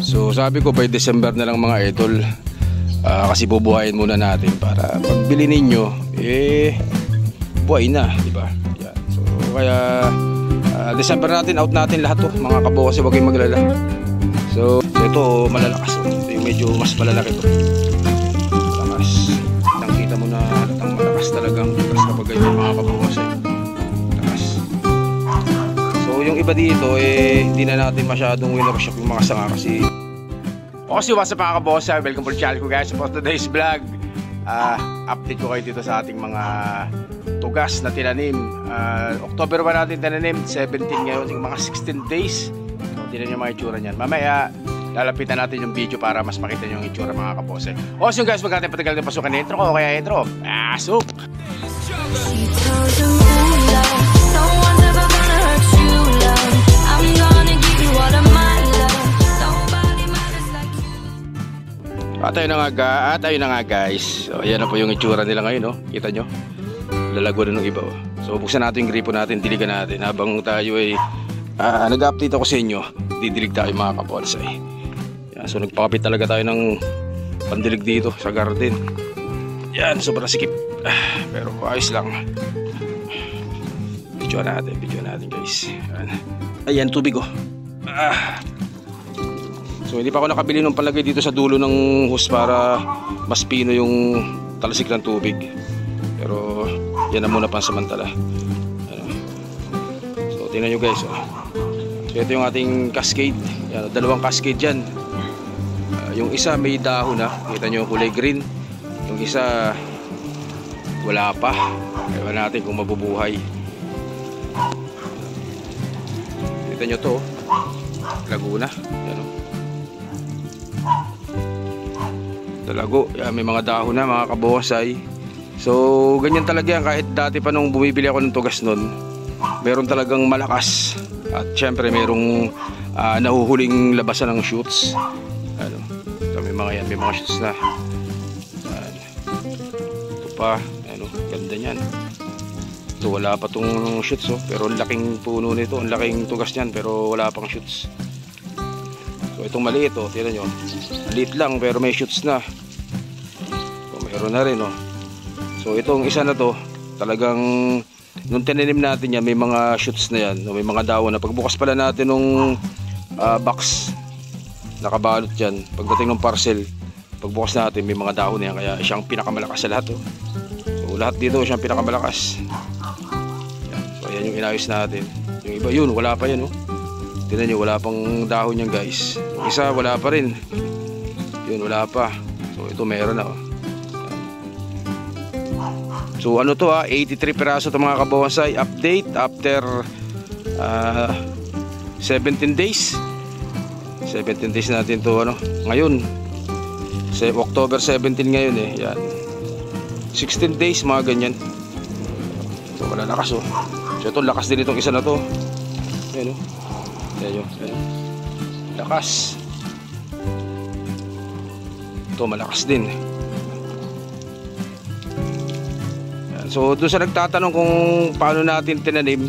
So sabi ko by December na lang mga idol, kasi bubuhayin muna natin para pagbili ninyo buhay na, di ba? Yan. So kaya December natin, out natin lahat to mga kabo, kasi huwag kayong maglala. So ito malalakas, ito yung medyo mas malalaki to. Lakas, nakita mo na halatang malakas talagang tugas kapag ganyan mga kabo, kasi lakas. So yung iba dito hindi na natin masyadong winner-shop yung mga sanga kasi what's up mga kabosa, welcome to the channel ko guys. For today's vlog, update ko kayo dito sa ating mga tugas na tinanim. October ba natin tinanim? 17 ngayon, yung mga 16 days. So tinan nyo mga itsura nyan. Mamaya lalapitan natin yung video para mas makita nyo yung itsura mga kabosa. So guys, wag natin patagal na pasukan na intro ko, kaya intro, pasok! At ayun na nga guys. So ayan na po yung itsura nila ngayon, no? Kita nyo? Lalago na ng iba, oh. So buksan natin yung gripo natin, diligan natin. Habang tayo ay nag-update ako sa inyo, didilig tayo mga kabonsay. Yan, so nagpakapit talaga tayo ng pandilig dito sa garden. Yan, sobrang sikip, pero ayos lang. Video natin guys. Ayan, tubig, oh. So hindi pa ako nakabili ng palagay dito sa dulo ng hose para mas pino yung talasik ng tubig. Pero yan na muna pansamantala. So tingnan nyo guys, oh. So ito yung ating cascade. Yan, dalawang cascade dyan. Yung isa may dahon na, kita nyo kulay green. Yung isa wala pa. Ewan natin kung mabubuhay. Kita nyo to, Laguna. Yan, oh. Talago, yan, may mga dahon na mga kabosay. So ganyan talaga yan, kahit dati pa nung bumibili ako ng tugas nun, meron talagang malakas. At syempre merong nahuhuling labasan ng shoots. Ano, so, may mga shoots na. Ito pa, ano, ganda nyan. Ito wala pa tong shoots, oh. Pero ang laking puno nito, ang laking tugas nyan, pero wala pang shoots. So itong maliit, oh, tingnan nyo, maliit lang pero may shoots na. So mayroon na rin, oh. So itong isa na to, talagang nung tinanim natin yan, may mga shoots na yan, may mga dahon na. Pagbukas pala natin nung box, nakabalot dyan, pagdating ng parcel, pagbukas natin may mga dahon na yan, kaya siyang pinakamalakas sa lahat, oh. So lahat dito siyang pinakamalakas. Yan. So ayan yung inayos natin. Yung iba yun, wala pa yan, oh. Tignan nyo, wala pang dahon yan guys. Yung isa wala pa rin. Yun, wala pa. So ito meron na, oh. So ano to, 83 piraso to mga kabonsay. Update after 17 days. 17 days natin to, ano, ngayon October 17 ngayon, yan. 16 days mga ganyan. So wala lakas, oh. So ito, lakas din itong isa na to. Yan, oh. Ayan, lakas. Ito malakas din. Ayan. So doon sa nagtatanong kung paano natin tinanim,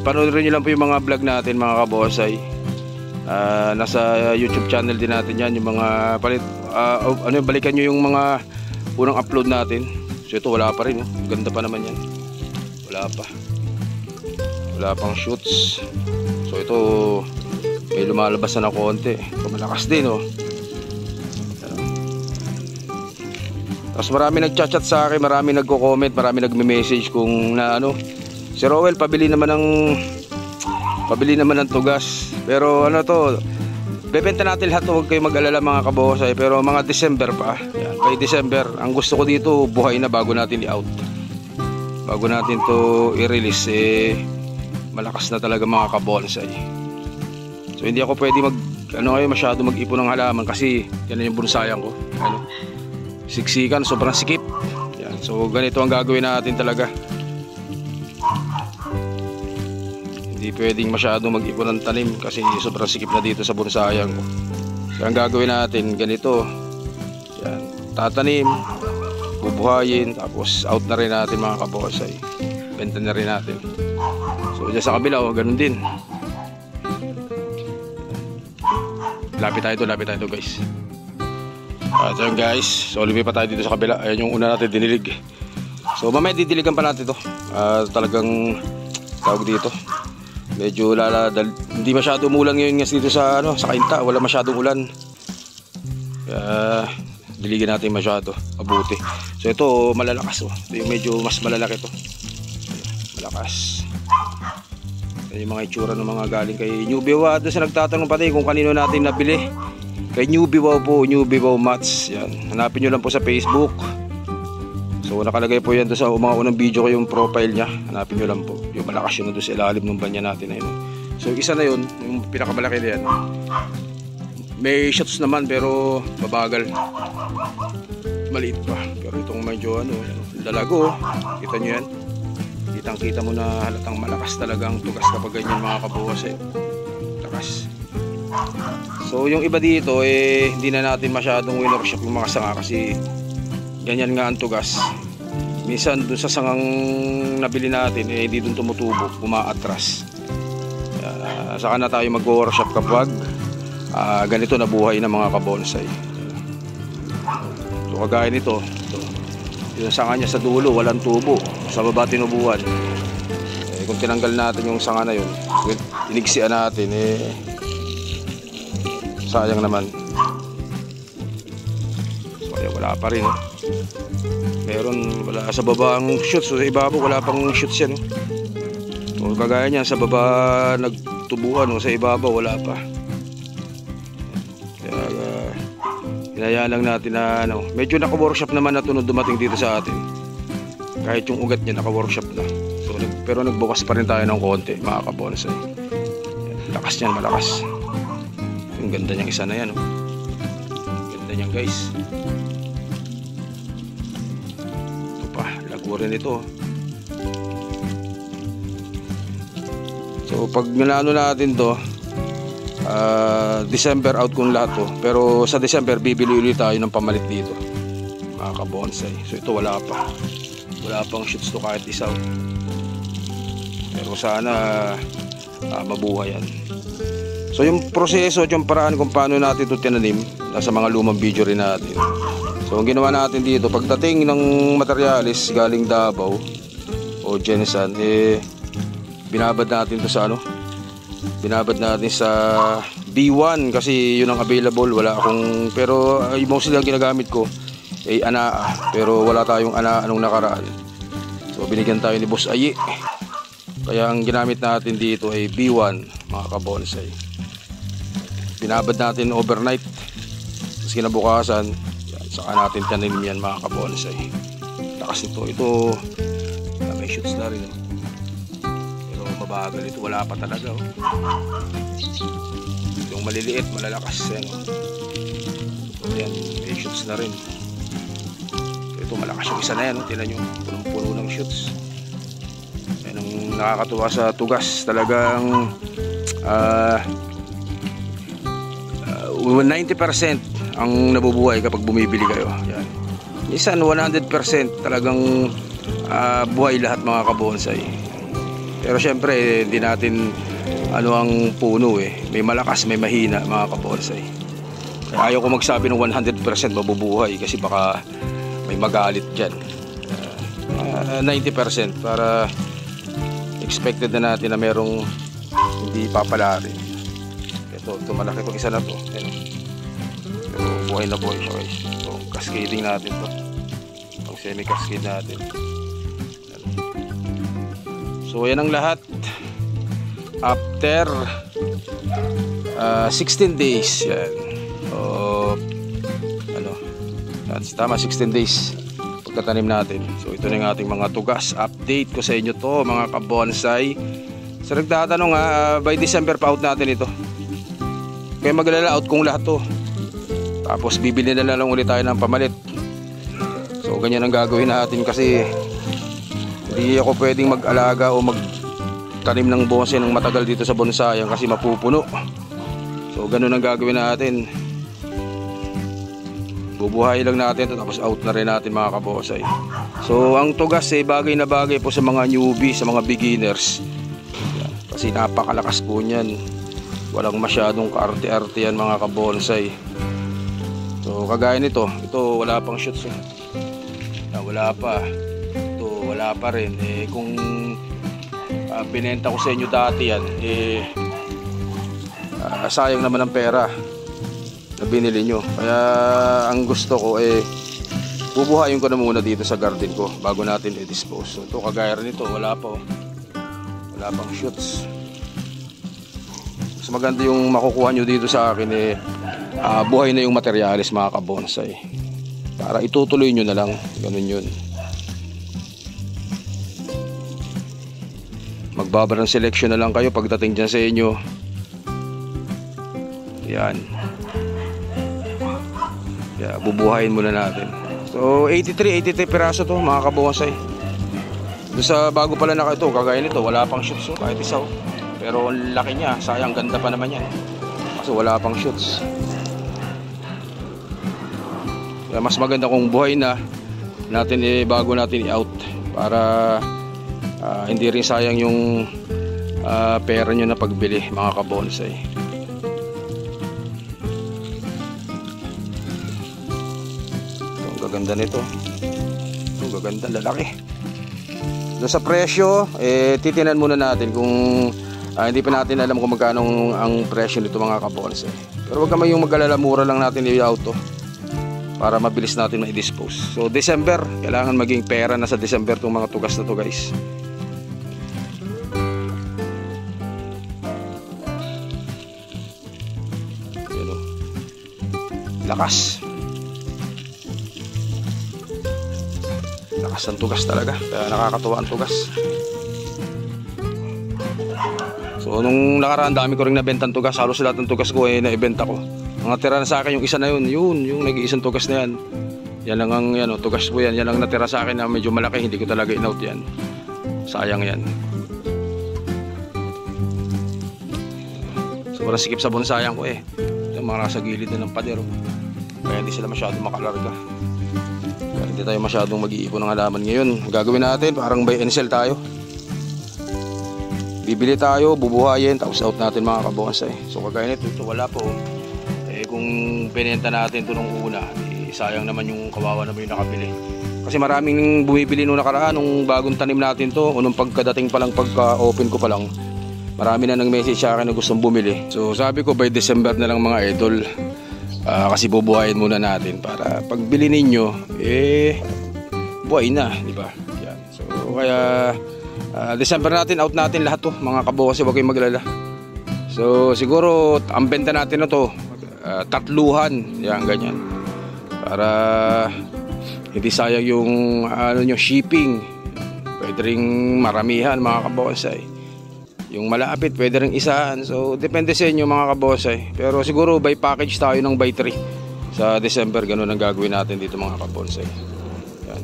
panoorin nyo lang po yung mga vlog natin mga kabosay. Nasa YouTube channel din natin yan, yung mga balikan nyo yung mga unang upload natin. So ito wala pa rin, oh. Ganda pa naman yan. Wala pang shoots. So ito may lumalabas na konti. Ito malakas din, oh. Tapos marami nagchat-chat sa akin, marami nagko-comment, marami nagme-message kung na ano, si Rowel pabili naman ng tugas. Pero ano to, bebenta natin lahat, huwag kayo mag-alala mga kabosay. Pero mga December pa. Yan, by December, ang gusto ko dito buhay na bago natin i-out. Bago natin to i-release, malakas na talaga mga kabonsay. So hindi ako pwede masyado mag-ipon ng halaman kasi yan yung bonsayan ko. Ano? Siksikan, sobrang sikip. Yan. So ganito ang gagawin natin talaga. Hindi pwedeng masyado mag-ipon ng tanim kasi sobrang sikip na dito sa bonsayan ko. So ang gagawin natin ganito. Yan. Tatanim, bubuhayin, tapos out na rin natin mga kabonsay. Benta na rin natin. So dyan sa kabila, ganun din. Lapit tayo to guys. At yun guys, so lumipat tayo dito sa kabila. Ayan yung una natin dinilig. So mamaya didiligan pa natin to. Talagang tawag dito, medyo hindi masyado umulan ngayon dito sa sa Cainta. Wala masyadong ulan, kaya diligan natin masyado mabuti. So ito malalakas oh. Ito yung medyo mas malalaki to. Malakas. Yan yung mga itsura ng mga galing kay Newbie Wow. Doon sa nagtatanong pati kung kanino natin nabili, kay Newbie Wow po, Newbie Wow Mats. Yan, hanapin nyo lang po sa Facebook. So nakalagay po yan doon sa mga unang video ko, yung profile niya. Hanapin nyo lang po. Yung malakas yun doon sa ilalim ng banya natin na yun. So isa na yun, yung pinakamalaki na yan. May shots naman pero mabagal, maliit pa. Pero itong medyo lalago, kita nyo yan. Kitang kita mo na halatang malakas talaga ang tugas kapag ganyan mga kabuwas lakas. So yung iba dito hindi na natin masyadong winorship yung mga sanga kasi ganyan nga ang tugas. Minsan dun sa sangang nabili natin hindi dun tumutubo, umaatras. Saka na tayo mag-workshop kapag ganito na buhay ng mga kabonsai. So kagaya nito, yung sanga niya sa dulo walang tubo, sa baba tinubuan. Kung tinanggal natin yung sanga na yun, inigsian natin sayang naman. So kaya wala pa rin meron, wala sa baba ang shoots. So sa ibabaw wala pang shoots yan so kagaya niyan sa baba nagtubuan, sa ibabaw wala pa. Hinayaan lang natin na medyo naka-workshop naman na tunod dumating dito sa atin. Kahit yung ugat niya naka-workshop na. So, pero nagbukas pa rin tayo ng konti mga kabonsai. Lakas niyan, malakas. Yung ganda niyang isa na yan. Ganda niyan guys. Ito pa, lago rin ito. So pag nilano natin to, December out kung lahat to. Pero sa December bibili ulit tayo ng pamalit dito mga kabonsai. So ito wala pang shoots to kahit isaw. Pero sana mabuhay yan. So yung proseso at yung paraan kung paano natin ito tinanim, nasa mga lumang video rin natin. So ang ginawa natin dito, pagdating ng materialis galing Davao o Jensen, binabad natin to sa binabad natin sa B1 kasi yun ang available. Wala akong, pero mostly ang ginagamit ko ay anaa, pero wala tayong anaa nung nakaraan. So binigyan tayo ni Boss Ayi, kaya ang ginamit natin dito ay B1 mga kabonsai. Binabad natin overnight, tapos kinabukasan saka natin tanim yan mga kabonsai. Lakas ito may shoots na rin bagal ito, wala pa talaga yung maliliit malalakas yan yan, may shoots na rin. Ito malakas yung isa na yan tinan nyo, punong-puno ng shoots. Yan ang nakakatuwa sa tugas talagang 90% ang nabubuhay kapag bumibili kayo. Yan, minsan 100% talagang buhay lahat mga kabonsai. Pero syempre hindi natin ang puno may malakas may mahina mga kabonsai. Ayaw ko magsabi ng 100% mabubuhay kasi baka may magalit dyan. 90% para expected na natin na merong hindi papalarin. Ito malaki itong isa na to. Pero buhay na buhay siya guys. So cascading natin to, pang semi cascade natin. So yan ang lahat after 16 days yan. Tama, 16 days pagkatanim natin. So ito na yung ating mga tugas. Update ko sa inyo to mga kabonsai. So nagtatanong by December pa out natin ito. Kaya maglala out kung lahat to. Tapos bibili na lang ulit tayo ng pamalit. So ganyan ang gagawin natin kasi hindi ako pwedeng mag-alaga o magtanim ng bonsai ng matagal dito sa bonsayan kasi mapupuno. So ganun ang gagawin natin. Bubuhay lang natin ito tapos out na rin natin mga kabonsai. So ang tugas bagay na bagay po sa mga newbie, sa mga beginners. Yan. Kasi napakalakas po niyan. walang masyadong kaarte-arte yan mga kabonsai. So kagaya nito, ito wala pang shoots eh. Wala pa. Ito wala pa rin. Kung binenta ko sa inyo dati yan, sayang naman ang pera na binili nyo. Kaya ang gusto ko bubuhayin ko na muna dito sa garden ko bago natin i-dispose. So ito kagaya rin ito, wala pa oh. Wala pang shoots. Mas maganda yung makukuha nyo dito sa akin buhay na yung materialis mga kabonsai, para itutuloy nyo na lang, ganun yun. Magbabarang selection na lang kayo pagdating dyan sa inyo. Yan. Kaya bubuhayin muna natin. So 83 piraso to mga kabonsai. Doon sa bago pala na ito, kagaya nito, wala pang shoots so, kahit isa. Pero ang laki niya, sayang, ganda pa naman yan. Kasi wala pang shoots. Kaya mas maganda kung buhay na natin bago natin i-out, para hindi rin sayang yung pera nyo na pagbili mga kabonsai. Ang gaganda nito. Ang gaganda, lalaki. Doon sa presyo, titinan muna natin kung hindi pa natin alam kung magkano ang presyo nito mga kabonsai. Pero wag naman yung mag-alala, mura lang natin i-out to, para mabilis natin ma-dispose. So December, kailangan maging pera na sa December itong mga tugas na to guys. Ayan o. Lakas. Lakas ng tugas talaga. Kaya nakakatuwa ang tugas. So nung nakaraan, dami ko rin nabentang tugas. Halos lahat ng tugas ko naibenta ko. Mga tira na sa akin yung isa na yun, yung nag-iisang tugas na yan. Yan lang ang tugas ko yan. Yan lang natira sa akin na medyo malaki, hindi ko talaga in-out yan. Sayang yan. Sobrang sikip sa bonsayang ko yung mga nasa gilid na ng pader. Kaya hindi sila masyadong makalarga. Kaya hindi tayo masyadong mag-iipon ng halaman ngayon. Gagawin natin, parang buy and sell tayo. Bibili tayo, bubuhayin, tapos out natin mga kabonsai. So kagaya nito, ito wala po. Kung binenta natin ito nung una, sayang naman yung kawawa naman yung nakabili. Kasi maraming bumibili nung nakaraan, nung bagong tanim natin to, o nung pagkadating pa lang, pagka-open ko pa lang, marami na nag-message sa akin na gustong bumili. So sabi ko by December na lang mga idol, kasi bubuhayin muna natin para pagbili ninyo, buhay na, di ba? Yan. So kaya December natin, out natin lahat to mga kabonsai, huwag kayong maglala. So siguro ang benta natin na to, tatluhan, yan ganyan, para hindi sayang yung shipping. Pwede ring maramihan mga kabonsai. Yung malapit pwede ring isahan. So depende sa inyo mga kabonsai. Pero siguro by package tayo ng by 3 sa December. Ganun ang gagawin natin dito mga kabonsai. Yan.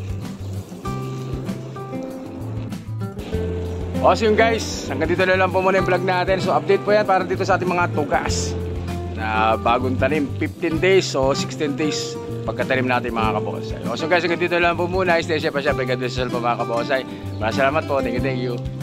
Awesome guys, hanggang dito na lang po muna yung vlog natin. So update po yan para dito sa ating mga tugas na bagong tanim, 15 days o 16 days pagkatanim natin mga kabonsai. So guys, hanggang dito lang po muna. Stay safe pa siya. God bless you mga kabonsai. Maraming salamat po. Thank you.